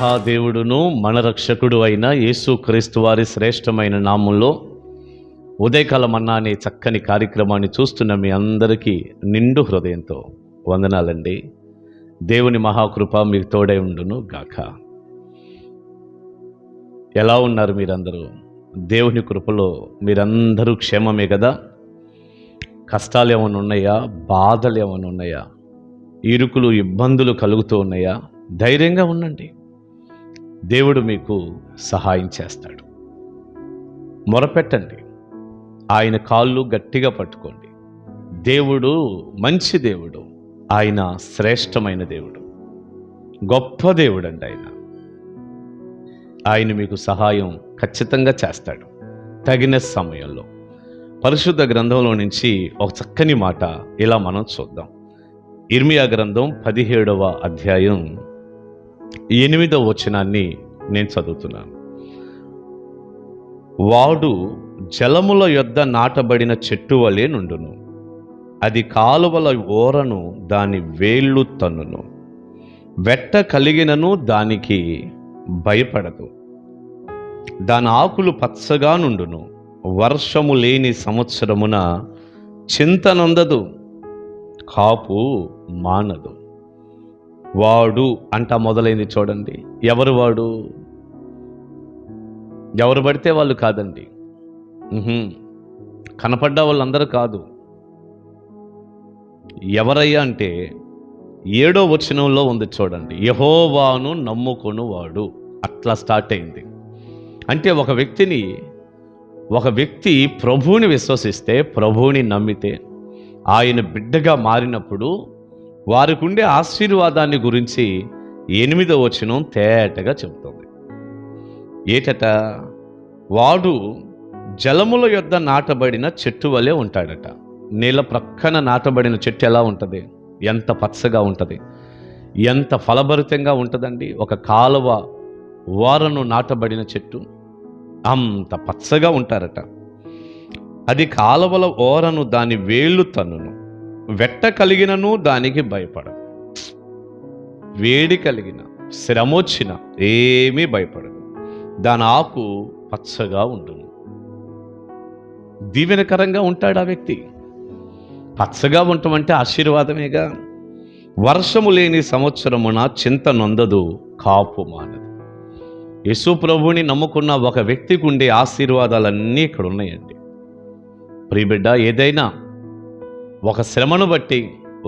మహాదేవుడును మన రక్షకుడు అయిన యేసుక్రీస్తు వారి శ్రేష్టమైన నామంలో ఉదయకాల మన్నా అనే చక్కని కార్యక్రమాన్ని చూస్తున్న మీ అందరికీ నిండు హృదయంతో వందనాలండి. దేవుని మహాకృప మీకు తోడై ఉండును గాక. ఎలా ఉన్నారు మీరందరూ? దేవుని కృపలో మీరందరూ క్షేమమే కదా? కష్టాలు ఏమైనా ఉన్నాయా? బాధలు ఏమైనా ఉన్నాయా? ఇరుకులు ఇబ్బందులు కలుగుతూ ఉన్నాయా? ధైర్యంగా ఉండండి. దేవుడు మీకు సహాయం చేస్తాడు. మొరపెట్టండి, ఆయన కాళ్ళు గట్టిగా పట్టుకోండి. దేవుడు మంచి దేవుడు, ఆయన శ్రేష్టమైన దేవుడు, గొప్ప దేవుడు అండి. ఆయన మీకు సహాయం ఖచ్చితంగా చేస్తాడు తగిన సమయంలో. పరిశుద్ధ గ్రంథంలో నుంచి ఒక చక్కని మాట ఇలా మనం చూద్దాం. ఇర్మియా గ్రంథం 17వ అధ్యాయం 8వ వచనాన్ని నేను చదువుతున్నాను. వాడు జలముల యొద్ద నాటబడిన చెట్టు వలె నుండును, అది కాలువల ఓరను దాని వేళ్ళు తన్నును, వెట్ట కలిగినను దానికి భయపడదు, దాని ఆకులు పచ్చగా నుండును, వర్షము లేని సంవత్సరమున చింతనొందదు, కాపు మానదు. వాడు అంట మొదలైంది చూడండి. ఎవరు వాడు? ఎవరు పడితే వాళ్ళు కాదండి. కనపడ్డ వాళ్ళందరూ కాదు. ఎవరయ్యా అంటే 7వ వచనంలో ఉంది చూడండి. యెహోవాను నమ్ముకొను వాడు. అట్లా స్టార్ట్ అయింది. అంటే ఒక వ్యక్తి ప్రభువుని విశ్వసిస్తే, ప్రభువుని నమ్మితే, ఆయన బిడ్డగా మారినప్పుడు వారికి ఉండే ఆశీర్వాదాన్ని గురించి 8వ వచనం తేటగా చెబుతుంది. ఏటట? వాడు జలముల యొద్ద నాటబడిన చెట్టు వలె ఉంటాడట. నీళ్ళ ప్రక్కన నాటబడిన చెట్టు ఎలా ఉంటుంది? ఎంత పచ్చగా ఉంటుంది, ఎంత ఫలభరితంగా ఉంటుందండి. ఒక కాలువ ఓరను నాటబడిన చెట్టు అంత పచ్చగా ఉంటారట. అది కాలువల ఓరను దాని వేళ్ళు తన్నును, వెట్ట కలిగినను దానికి భయపడదు, వేడి కలిగిన శ్రమొచ్చిన ఏమీ భయపడదు, దాని ఆకు పచ్చగా ఉండును. దీవెనకరంగా ఉంటాడు ఆ వ్యక్తి. పచ్చగా ఉండటమంటే ఆశీర్వాదమేగా. వర్షము లేని సంవత్సరమున చింత నొందదు, కాపు మానదు. యేసు ప్రభువుని నమ్ముకున్న ఒక వ్యక్తికి ఉండే ఆశీర్వాదాలన్నీ ఇక్కడ ఉన్నాయండి. ప్రియబిడ్డ, ఏదైనా ఒక శ్రమను బట్టి,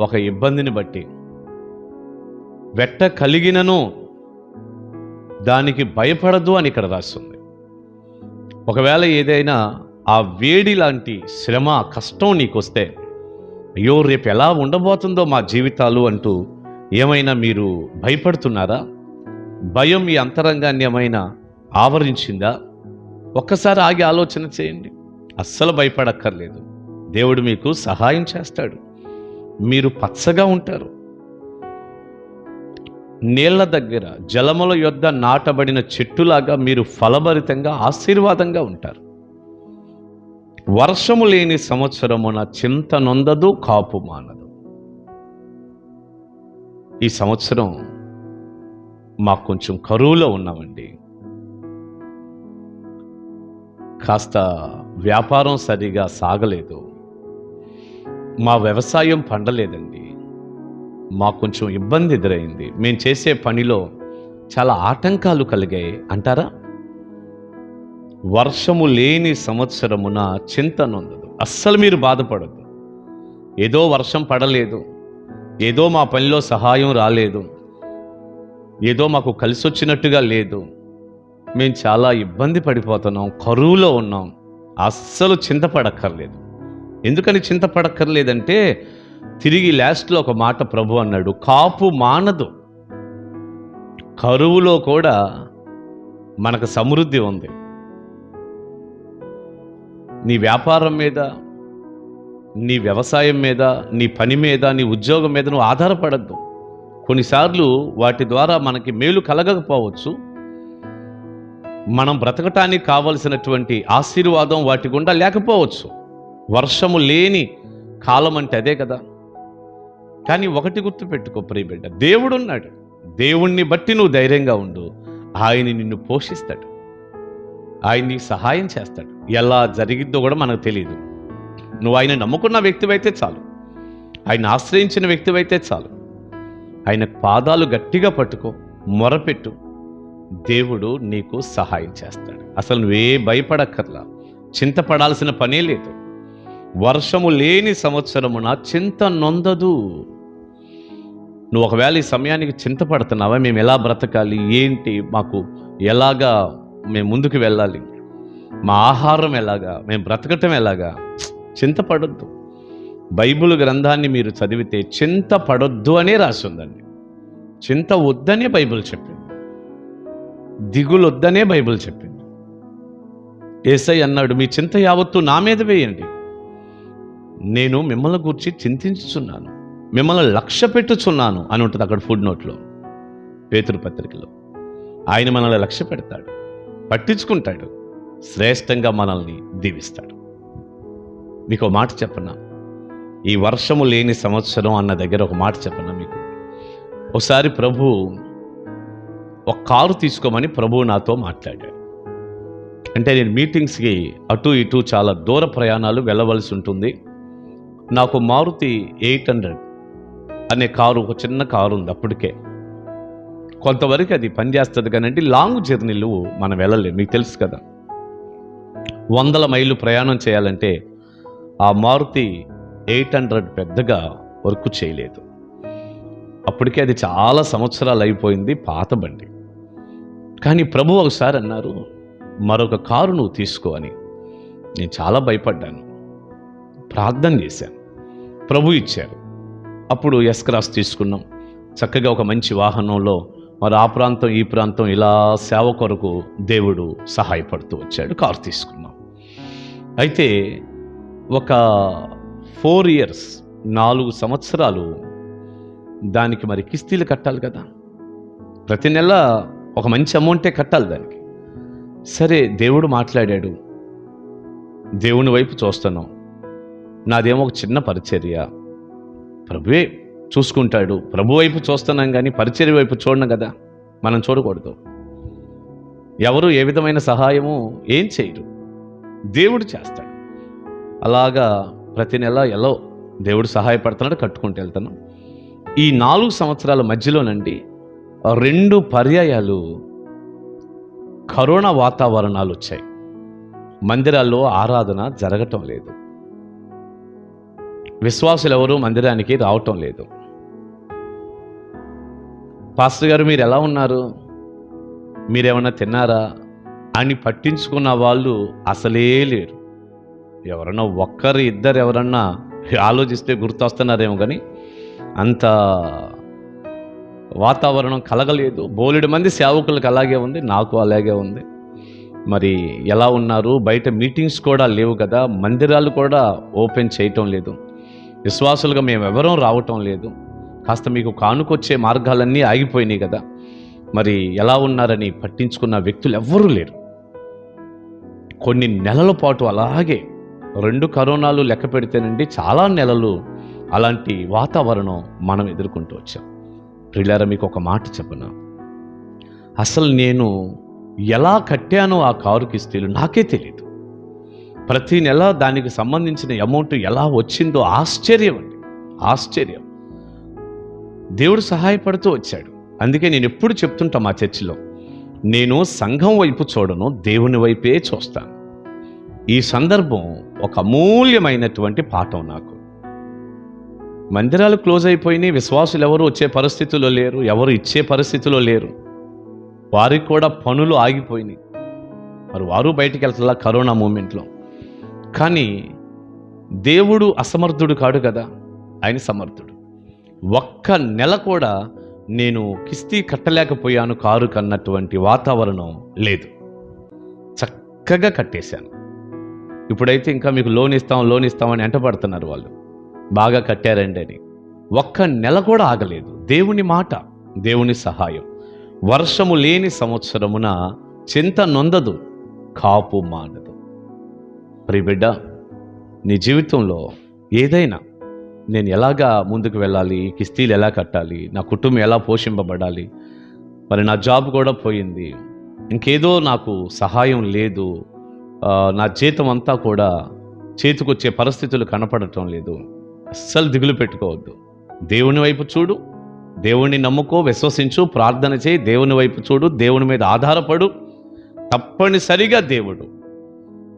ఒక ఇబ్బందిని బట్టి వెట్ట కలిగినను దానికి భయపడదు అని ఇక్కడ రాస్తుంది. ఒకవేళ ఏదైనా ఆ వేడి లాంటి శ్రమ, కష్టం నీకొస్తే, అయ్యో రేపు ఎలా ఉండబోతుందో మా జీవితాలు అంటూ ఏమైనా మీరు భయపడుతున్నారా? భయం ఈ అంతరంగాన్ని ఏమైనా ఆవరించిందా? ఒక్కసారి ఆగి ఆలోచన చేయండి. అస్సలు భయపడక్కర్లేదు. దేవుడు మీకు సహాయం చేస్తాడు. మీరు పచ్చగా ఉంటారు. నీళ్ల దగ్గర జలముల యొద్ద నాటబడిన చెట్టులాగా మీరు ఫలభరితంగా, ఆశీర్వాదంగా ఉంటారు. వర్షము లేని సంవత్సరమున చింత నొందదు, కాపు మానదు. ఈ సంవత్సరం మాకు కొంచెం కరువులో ఉన్నామండి. కాస్త వ్యాపారం సరిగా సాగలేదు, మా వ్యవసాయం పండలేదండి, మాకు కొంచెం ఇబ్బంది ఎదురైంది, మేము చేసే పనిలో చాలా ఆటంకాలు కలిగాయి అంటారా? వర్షము లేని సంవత్సరమున చింత నొందదు. అస్సలు మీరు బాధపడద్దు. ఏదో వర్షం పడలేదు, ఏదో మా పనిలో సహాయం రాలేదు, ఏదో మాకు కలిసి వచ్చినట్టుగా లేదు, మేము చాలా ఇబ్బంది పడిపోతున్నాం, కరువులో ఉన్నాం. అస్సలు చింతపడక్కర్లేదు. ఎందుకని చింతపడక్కర్లేదంటే, తిరిగి లాస్ట్లో ఒక మాట ప్రభు అన్నాడు, కాపు మానదు. కరువులో కూడా మనకు సమృద్ధి ఉంది. నీ వ్యాపారం మీద, నీ వ్యవసాయం మీద, నీ పని మీద, నీ ఉద్యోగం మీద నువ్వు ఆధారపడద్దు. కొన్నిసార్లు వాటి ద్వారా మనకి మేలు కలగకపోవచ్చు. మనం బ్రతకటానికి కావలసినటువంటి ఆశీర్వాదం వాటి గుండా లేకపోవచ్చు. వర్షము లేని కాలం అంటే అదే కదా. కానీ ఒకటి గుర్తుపెట్టుకో ప్రియబిడ్డ, దేవుడున్నాడు. దేవుణ్ణి బట్టి నువ్వు ధైర్యంగా ఉండు. ఆయన నిన్ను పోషిస్తాడు, ఆయన నీకు సహాయం చేస్తాడు. ఎలా జరిగిద్దో కూడా మనకు తెలియదు. నువ్వు ఆయన నమ్ముకున్న వ్యక్తివైతే చాలు, ఆయన ఆశ్రయించిన వ్యక్తివైతే చాలు. ఆయన పాదాలు గట్టిగా పట్టుకో, మొరపెట్టు, దేవుడు నీకు సహాయం చేస్తాడు. అసలు నువ్వే భయపడక్కర్లా, చింతపడాల్సిన పనే లేదు. వర్షము లేని సంవత్సరమున చింత నొందదు. నువ్వు ఒకవేళ ఈ సమయానికి చింతపడుతున్నావా, మేము ఎలా బ్రతకాలి, ఏంటి, మాకు ఎలాగా మేము ముందుకు వెళ్ళాలి, మా ఆహారం ఎలాగా, మేము బ్రతకటం ఎలాగా, చింతపడొద్దు. బైబిల్ గ్రంథాన్ని మీరు చదివితే చింతపడొద్దు అనే రాసి ఉందండి. చింత వద్దనే బైబిల్ చెప్పింది, దిగులు వద్దనే బైబిల్ చెప్పింది. యేసయ్య అన్నాడు, మీ చింత యావత్తు నా మీద వేయండి, నేను మిమ్మల్ని గూర్చి చింతించుచున్నాను, మిమ్మల్ని లక్ష్య పెట్టుచున్నాను అని ఉంటుంది అక్కడ ఫుడ్ నోట్లో, పేతురు పత్రికలో. ఆయన మనల్ని లక్ష్య పెడతాడు, పట్టించుకుంటాడు, శ్రేష్టంగా మనల్ని దీవిస్తాడు. మీకు ఒక మాట చెప్పనా, ఈ వర్షము లేని సంవత్సరం అన్న దగ్గర ఒక మాట చెప్పనా మీకు. ఒకసారి ప్రభు ఒక కారు తీసుకోమని ప్రభువు నాతో మాట్లాడాడు. అంటే నేను మీటింగ్స్కి అటు ఇటు చాలా దూర ప్రయాణాలు వెళ్ళవలసి ఉంటుంది. నాకు మారుతి 800 అనే కారు, ఒక చిన్న కారు ఉంది. అప్పటికే కొంతవరకు అది పనిచేస్తుంది, కానీ లాంగ్ జర్నీలు మనం వెళ్ళలేము, మీకు తెలుసు కదా. 100 మైళ్ళు ప్రయాణం చేయాలంటే ఆ మారుతి 800 పెద్దగా వర్క్ చేయలేదు. అప్పటికే అది చాలా సంవత్సరాలు అయిపోయింది, పాత బండి. కానీ ప్రభు ఒకసారి అన్నారు, మరొక కారు నువ్వు తీసుకో అని. నేను చాలా భయపడ్డాను, ప్రార్థన చేశాను, ప్రభు ఇచ్చారు. అప్పుడు ఎస్క్రాస్ తీసుకున్నాం, చక్కగా ఒక మంచి వాహనంలో మరి ఆ ప్రాంతం ఈ ప్రాంతం ఇలా సేవ కొరకు దేవుడు సహాయపడుతూ వచ్చాడు, కారు తీసుకున్నాం. అయితే ఒక 4 years 4 సంవత్సరాలు దానికి మరి కిస్తీలు కట్టాలి కదా, ప్రతి నెల ఒక మంచి అమౌంటే కట్టాలి దానికి. సరే, దేవుడు మాట్లాడాడు, దేవుని వైపు చూస్తున్నాం. నాదేమో ఒక చిన్న పరిచర్య, ప్రభువే చూసుకుంటాడు, ప్రభు వైపు చూస్తున్నాం, కానీ పరిచర్య వైపు చూడను కదా, మనం చూడకూడదు. ఎవరు ఏ విధమైన సహాయము ఏం చేయరు, దేవుడు చేస్తాడు. అలాగా ప్రతి నెల ఎలా దేవుడు సహాయపడుతున్నాడు, కట్టుకుంటూ వెళ్తాను. ఈ 4 సంవత్సరాల మధ్యలోనండి 2 పర్యాయాలు కరోనా వాతావరణాలు వచ్చాయి. మందిరాల్లో ఆరాధన జరగటం లేదు, విశ్వాసులు ఎవరు మందిరానికి రావటం లేదు. పాస్టర్ గారు మీరు ఎలా ఉన్నారు, మీరేమన్నా తిన్నారా అని పట్టించుకున్న వాళ్ళు అసలే లేరు. ఎవరన్నా ఒక్కరు ఇద్దరు ఎవరన్నా ఆలోచిస్తే గుర్తొస్తున్నారేమో, కానీ అంత వాతావరణం కలగలేదు. బోలెడు మంది సేవకులకు అలాగే ఉంది, నాకు అలాగే ఉంది. మరి ఎలా ఉన్నారు, బయట మీటింగ్స్ కూడా లేవు కదా, మందిరాలు కూడా ఓపెన్ చేయటం లేదు, విశ్వాసులుగా మేము ఎవరూ రావటం లేదు, కాస్త మీకు కానుకొచ్చే మార్గాలన్నీ ఆగిపోయినాయి కదా, మరి ఎలా ఉన్నారని పట్టించుకున్న వ్యక్తులు ఎవ్వరూ లేరు. కొన్ని నెలల పాటు అలాగే 2 కరోనాలు లెక్క పెడితేనండి చాలా నెలలు అలాంటి వాతావరణం మనం ఎదుర్కొంటూ వచ్చాం. ప్రియులారా, మీకు ఒక మాట చెప్పనా, అసలు నేను ఎలా కట్టానో ఆ కారు కిస్తీలు నాకే తెలియదు. ప్రతి నెల దానికి సంబంధించిన అమౌంట్ ఎలా వచ్చిందో ఆశ్చర్యం అండి, ఆశ్చర్యం. దేవుడు సహాయపడుతూ వచ్చాడు. అందుకే నేను ఎప్పుడు చెప్తుంటా మా చర్చిలో, నేను సంఘం వైపు చూడను, దేవుని వైపే చూస్తాను. ఈ సందర్భం ఒక అమూల్యమైనటువంటి పాఠం నాకు. మందిరాలు క్లోజ్ అయిపోయినాయి, విశ్వాసులు ఎవరు వచ్చే పరిస్థితిలో లేరు, ఎవరు ఇచ్చే పరిస్థితిలో లేరు, వారికి కూడా పనులు ఆగిపోయినాయి. మరి వారు బయటికి వెళ్తారా కరోనా మూమెంట్లో. కానీ దేవుడు అసమర్థుడు కాడు కదా, ఆయన సమర్థుడు. ఒక్క నెల కూడా నేను కిస్తీ కట్టలేకపోయాను కారు కన్నటువంటి వాతావరణం లేదు, చక్కగా కట్టేశాను. ఇప్పుడైతే ఇంకా మీకు లోన్ ఇస్తామని ఎంటపడుతున్నారు వాళ్ళు, బాగా కట్టారండి అని. ఒక్క నెల కూడా ఆగలేదు. దేవుని మాట, దేవుని సహాయం. వర్షము లేని సంవత్సరమున చింత నొందదు, కాపు మానదు. ప్రియబిడ్డ, నీ జీవితంలో ఏదైనా నేను ఎలాగా ముందుకు వెళ్ళాలి, కిస్తీలు ఎలా కట్టాలి, నా కుటుంబం ఎలా పోషింపబడాలి, మరి నా జాబ్ కూడా పోయింది, ఇంకేదో నాకు సహాయం లేదు, నా జీతం అంతా కూడా చేతికొచ్చే పరిస్థితులు కనపడటం లేదు. అస్సలు దిగులు పెట్టుకోవద్దు. దేవుని వైపు చూడు, దేవుణ్ణి నమ్ముకో, విశ్వసించు, ప్రార్థన చేయి, దేవుని వైపు చూడు, దేవుని మీద ఆధారపడు. తప్పనిసరిగా దేవుడు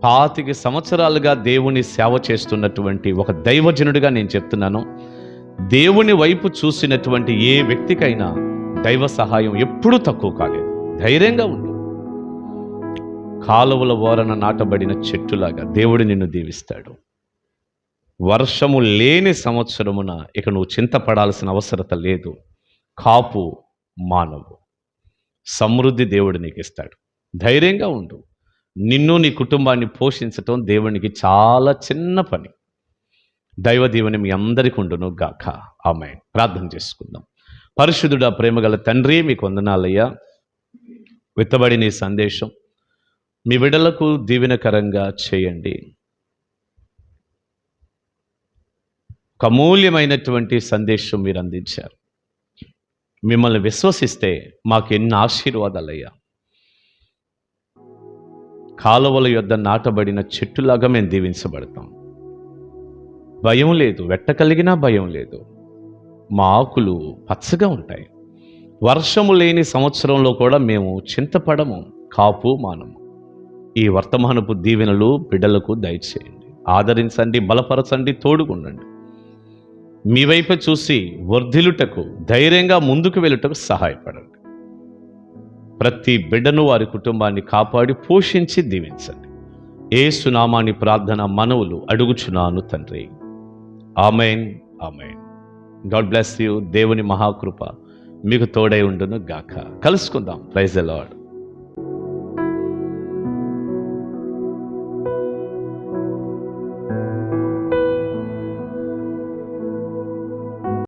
25 సంవత్సరాలుగా దేవుని సేవ చేస్తున్నటువంటి ఒక దైవజనుడిగా నేను చెప్తున్నాను, దేవుని వైపు చూసినటువంటి ఏ వ్యక్తికైనా దైవ సహాయం ఎప్పుడూ తక్కువ కాలేదు. ధైర్యంగా ఉండు. కాలువల ఓరన నాటబడిన చెట్టులాగా దేవుడు నిన్ను దీవిస్తాడు. వర్షము లేని సంవత్సరమున ఇక నువ్వు చింతపడాల్సిన అవసరత లేదు. కాపు మానవు, సమృద్ధి దేవుడు నీకు ఇస్తాడు. ధైర్యంగా ఉండు. నిన్ను నీ కుటుంబాన్ని పోషించటం దేవునికి చాలా చిన్న పని. దైవ దీవెన మీ అందరికీ ఉండును గాక. ఆమేన్. ప్రార్థన చేసుకుందాం. పరిశుద్ధుడా, ప్రేమగల తండ్రి, మీకు వందనాలయ్యా. విత్తబడిన ఈ సందేశం మీ బిడ్డలకు దీవెనకరంగా చేయండి. ఒక అమూల్యమైనటువంటి సందేశం మీరు అందించారు. మిమ్మల్ని విశ్వసిస్తే మాకు ఎన్ని ఆశీర్వాదాలయ్యా. కాలువల యొద్ద నాటబడిన చెట్టులాగా మేము దీవించబడతాం. భయం లేదు, వెట్ట కలిగినా భయం లేదు. మా ఆకులు పచ్చగా ఉంటాయి. వర్షము లేని సంవత్సరంలో కూడా మేము చింతపడము, కాపు మానము. ఈ వర్తమానపు దీవెనలు బిడ్డలకు దయచేయండి. ఆదరించండి, బలపరచండి, తోడుగుండండి. మీ వైపు చూసి వర్ధిల్లుటకు, ధైర్యంగా ముందుకు వెళ్ళుటకు సహాయపడండి. ప్రతి బిడ్డను, వారి కుటుంబాన్ని కాపాడి పోషించి దీవించండి. యేసు నామాని ప్రార్థన మనవులు అడుగుచున్నాను తండ్రి. ఆమేన్, ఆమేన్. God bless you. దేవుని మహాకృప మీకు తోడై ఉండును గాక. కలుసుకుందాం. Praise the lord.